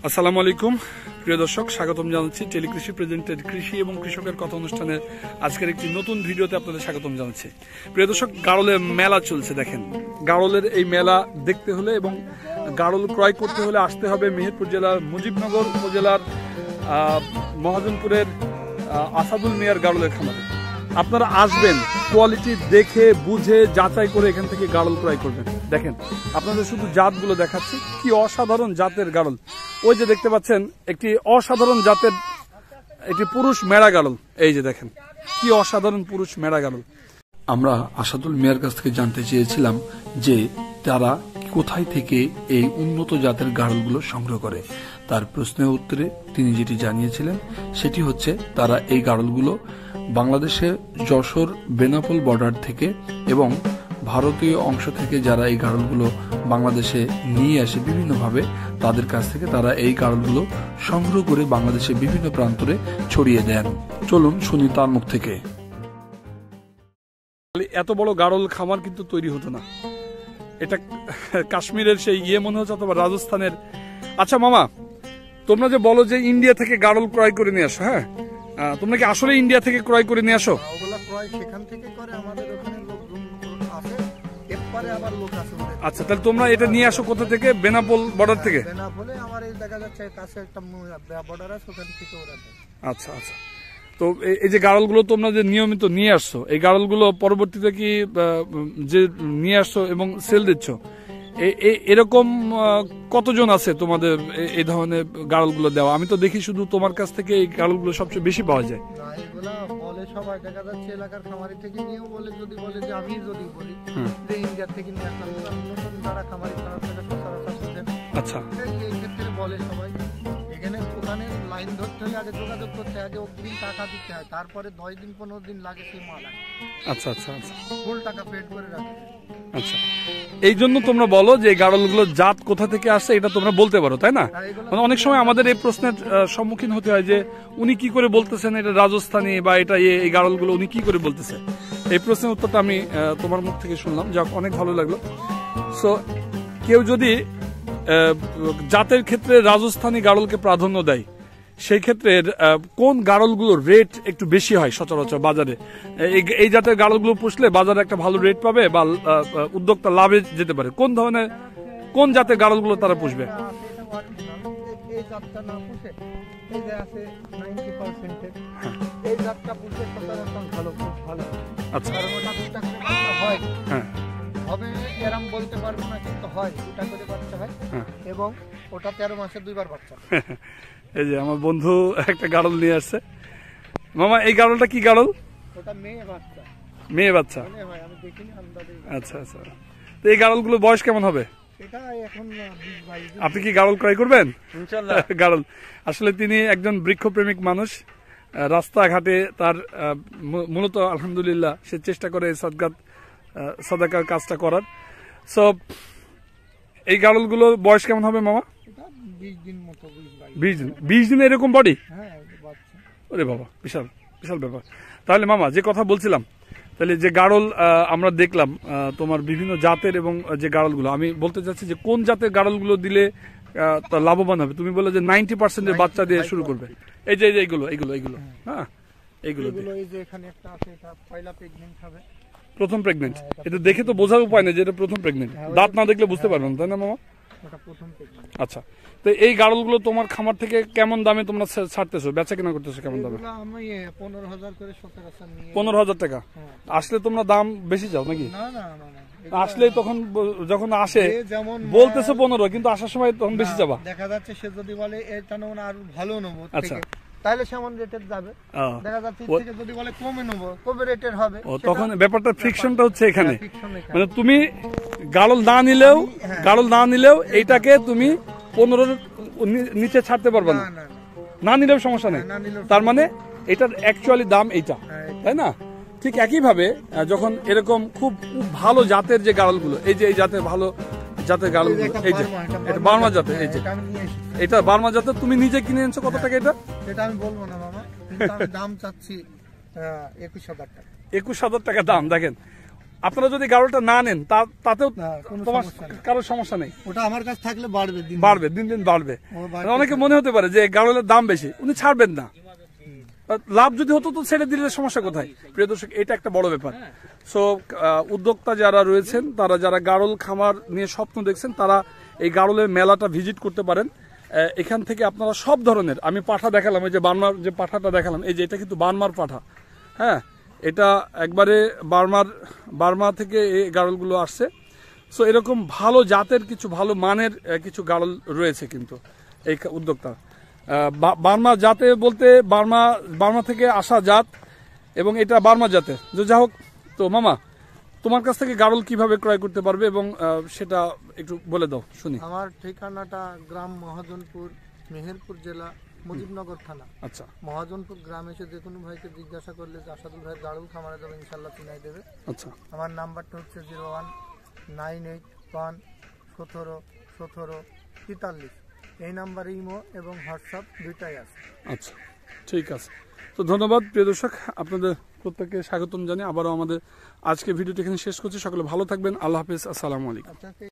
আসসালামু আলাইকুম প্রিয় দর্শক, স্বাগতম জানাচ্ছি টেলিকৃষি প্রেজেন্টেড কৃষি এবং কৃষকের কথা অনুষ্ঠানে আজকের একটি নতুন ভিডিওতে আপনাদের স্বাগতম জানাচ্ছি। প্রিয় দর্শক, গাড়লের মেলা চলছে। দেখেন, গাড়লের এই মেলা দেখতে হলে এবং গাড়ল ক্রয় করতে হলে আসতে হবে মেহেরপুর জেলার মুজিবনগর উপজেলার মহাজনপুরের আসাদুল মিয়ার গাড়লের খামারে। আপনারা আসবেন, কোয়ালিটি দেখে বুঝে যাচাই করে এখান থেকে গাড়ল ক্রয় করবেন। দেখেন, আপনাদের শুধু জাতগুলো দেখাচ্ছি, কি অসাধারণ জাতের গাড়ল। ওই যে দেখতে পাচ্ছেন একটি অসাধারণ জাতের একটি পুরুষ মেড়া গাড়ল। এই যে দেখেন, কি অসাধারণ পুরুষ মেড়া গাড়ল। আমরা আসাদুল মিয়ার কাছ থেকে জানতে চেয়েছিলাম যে তারা কোথায় থেকে এই উন্নত জাতের গাড়লগুলো সংগ্রহ করে। তার প্রশ্নের উত্তরে তিনি যেটি জানিয়েছিলেন সেটি হচ্ছে, তারা এই গাড়লগুলো বাংলাদেশে যশোর বেনাপোল বর্ডার থেকে এবং ভারতীয় অংশ থেকে যারা এই গাড়লগুলো বাংলাদেশে নিয়ে আসে বিভিন্নভাবে, তাদের কাছ থেকে তারা এই গাড়লগুলো সংগ্রহ করে বাংলাদেশে বিভিন্ন প্রান্তরে ছড়িয়ে দেন। চলুন শুনি তার মুখ থেকে। এত বড় গাড়ল খামার কিন্তু তৈরি হতো না। এটা কাশ্মীরের সেই মনে হচ্ছে, অথবা রাজস্থানের। আচ্ছা মামা, তোমরা যে বলো যে ইন্ডিয়া থেকে গাড়ল ক্রয় করে নিয়ে আসো, হ্যাঁ, তোমরা কি আসলে ইন্ডিয়া থেকে ক্রয় করে নিয়ে আসো? আচ্ছা, তাহলে তোমরা এটা নিয়ে আসো কোথা থেকে? বেনাপোল বর্ডার থেকে? আচ্ছা আচ্ছা। তো এই যে গাড়লগুলো তোমরা যে নিয়মিত নিয়ে আসছো, এই গাড়লগুলো পরবর্তীতে কি যে নিয়ে আসছো এবং সেল দিচ্ছ, এরকম কতজন আছে তোমাদের এই ধরনের গাড়লগুলো দেওয়া? আমি তো দেখি শুধু তোমার কাছ থেকে এই গাড়লগুলো সবচেয়ে বেশি পাওয়া যায়। সবাই দেখা যাচ্ছে এলাকার খামারি থেকে নিয়েও বলে, যদি বলে যে আমি যদি বলি যে ইন্ডিয়া থেকে নিয়ে আসলাম, নতুন যারা খামারি তারা থেকে সচরাচর। আচ্ছা, এই ক্ষেত্রে বলে সবাই এখানে ওখানে লাইন ধরতে হলে আগে যোগাযোগ করতে হয়, আগে অগ্রিম টাকা দিতে হয়, তারপরে 10 দিন 15 দিন লাগে সেই মাল আসে। আচ্ছা আচ্ছা আচ্ছা, ফুল টাকা পেড করে রাখে। আচ্ছা, এই জন্য তোমরা বলো যে গাড়লগুলো জাত কোথা থেকে আসছে এটা তোমরা বলতে পারো, তাই না? মানে অনেক সময় আমাদের এই প্রশ্নের সম্মুখীন হতে হয় যে উনি কি করে বলতেছেন এটা রাজস্থানী বা এটা এই গাড়লগুলো উনি কি করে বলতেছে। এই প্রশ্নের উত্তরটা আমি তোমার মুখ থেকে শুনলাম, যা অনেক ভালো লাগলো। সো কেউ যদি জাতের ক্ষেত্রে রাজস্থানী গাড়লকে প্রাধান্য দেয়, সেই ক্ষেত্রে কোন গাড়লগুলোর রেট একটু বেশি হয় সচরাচর বাজারে? এই জাতের গাড়লগুলো পুষলে বাজারে একটা ভালো রেট পাবে বা উদ্যোক্তা লাভে যেতে পারে। কোন জাতের গাড়লগুলো তারা পুষবে? আচ্ছা, হবে এরকম বলতে পারবো না, কিন্তু হয় 2টা করে বাচ্চা হয় এবং ওটা 13 মাসে 2বার বাচ্চা। এই যে আমার বন্ধু একটা গাড়ল নিয়ে আসছে। মামা, এই গাড়লটা কি গাড়ল? ওটা মেয়ে বাচ্চা। মেয়ে বাচ্চা? আমি দেখিনি, আন্দাজে। আচ্ছা আচ্ছা। তো এই গাড়লগুলো বয়স কেমন হবে? এটা এখন 20-22। আপনি কি গাড়ল ক্রয় করবেন? ইনশাআল্লাহ। গাড়ল আসলে তিনি একজন বৃক্ষপ্রেমিক মানুষ। রাস্তাঘাটে তার মূলত আলহামদুলিল্লাহ সে চেষ্টা করে সাদাকার কাজটা করার। সো এই গাড়লগুলোর বয়স কেমন হবে মামা? 20 দিন মতো। 20 দিন এরকম বডি? হ্যাঁ। ওরে বাবা, বিশাল বিশাল ব্যাপার। তাহলে মামা, যে কথা বলছিলাম, তাহলে যে গাড়ল আমরা দেখলাম তোমার বিভিন্ন জাতের, এবং যে গাড়লগুলো আমি বলতে চাচ্ছি যে কোন জাতের গাড়লগুলো দিলে লাভবান হবে? তুমি বলে যে 90% বাচ্চা দিয়ে শুরু করবে। এই যে এইগুলো, হ্যাঁ, এইগুলো এই যে এখানে একটা আছে, এটা পয়লা প্রেগন্যান্ট হবে। প্রথম প্রেগন্যান্ট? এটা দেখে তো বোঝার উপায় নেই যে এটা প্রথম প্রেগন্যান্ট। দাঁত না দেখলে বুঝতে পারবেন, তাই না মামা? এটা প্রথম প্রেগন্যান্ট। আচ্ছা, তো এই গাড়লগুলো তোমার খামার থেকে কেমন দামে তোমরা ছাড়তেছো, বেচা কেনা করতেছো কেমন দামে? আমি 15,000 করে সচরাচর নিয়ে। 15,000 টাকা? আসলে তোমরা দাম বেশি চাও নাকি? না না না, আসলে তখন যখন আসে বলতেছে 15, কিন্তু আসার সময় তখন বেশি যাবা। দেখা যাচ্ছে সে যদি বলে এটা নেবো না, আর ভালো নেবো, আচ্ছা, তাহলে সেমন রেটের যাবে। দেখা যাচ্ছে থেকে যদি বলে কমে নেবো, কমে রেটের হবে। তখন ব্যাপারটা ফ্রিকশনটা হচ্ছে এখানে। মানে তুমি গাড়ল না নিলেও এইটাকে তুমি 15 নিচে ছাড়তে পারবে না। না নিলেও সমস্যা নেই, তার মানে এটার অ্যাকচুয়ালি দাম এইটা, তাই না? ঠিক একইভাবে যখন এরকম খুব ভালো জাতের যে গাড়লগুলো, এই যে এই জাতের ভালো জাতের গাড়লগুলো, এই যে এটা বার্মা জাতের, এই যে এটা বার্মা জাতের, তুমি নিজে কিনে এনেছো কত টাকা এটা? এটা আমি বলবো না মামা, কিন্তু আমি দাম চাচ্ছি 21,000 টাকা। 21,000 টাকা দাম। দেখেন, আপনারা যদি গাড়লটা না নেন তাতেও না, কোনো তোমার সমস্যা নেই। কারোর সমস্যা নেই, ওটা আমার কাছে থাকলে বাড়বে দিন বাড়বে দিন দিন বাড়বে। ও বাড়বে। অনেকে মনে হতে পারে যে গাড়লের দাম বেশি, উনি ছাড়বেন না। লাভ যদি হতো তো ছেড়ে দিলে সমস্যা কোথায়? প্রিয় দর্শক, এটা একটা বড় ব্যাপার। সো উদ্যোক্তা যারা রয়েছেন, তারা যারা গাড়ল খামার নিয়ে স্বপ্ন দেখছেন, তারা এই গাড়লের মেলাটা ভিজিট করতে পারেন। এখান থেকে আপনারা সব ধরনের, আমি পাঠা দেখালাম, এই যে বার্মার যে পাঠাটা দেখালাম, এই যে এটা কিন্তু বার্মার পাঠা, হ্যাঁ, এটা একবারে বার্মা থেকে এই গাড়লগুলো আসছে। সো এরকম ভালো জাতের কিছু, ভালো মানের কিছু গাড়ল রয়েছে কিন্তু এই উদ্যোক্তা। বার্মা জাতে বলতে বার্মা থেকে আসা জাত, এবং এটা বার্মা জাতে। যা হোক, তো মামা, তোমার কাছ থেকে গাড়ল কিভাবে ক্রয় করতে পারবে এবং সেটা একটু বলে দাও শুনি। আমার ঠিকানাটা গ্রাম মহাজনপুর, মেহেরপুর জেলা, মুজিবনগর থানা। আচ্ছা, মহাজনপুর গ্রামে এসে যে কোনো ভাইকে জিজ্ঞাসা করলে যে আসাদুল ভাই গাড়ল খামারে যাবে, ইনশাল্লাহ চিনাই দেবে। আচ্ছা, আমার নাম্বারটা হচ্ছে 01981171743। এই নাম্বারে ইমো এবং হোয়াটসঅ্যাপ দুইটাই আছে। আচ্ছা, ঠিক আছে। তো ধন্যবাদ প্রিয় দর্শক, আপনাদের প্রত্যেককে স্বাগতম জানিয়ে আবারও আমাদের আজকে ভিডিওটি এখানে শেষ করছি। সকলে ভালো থাকবেন, আল্লাহ হাফিজ, আসসালামু আলাইকুম। আচ্ছা।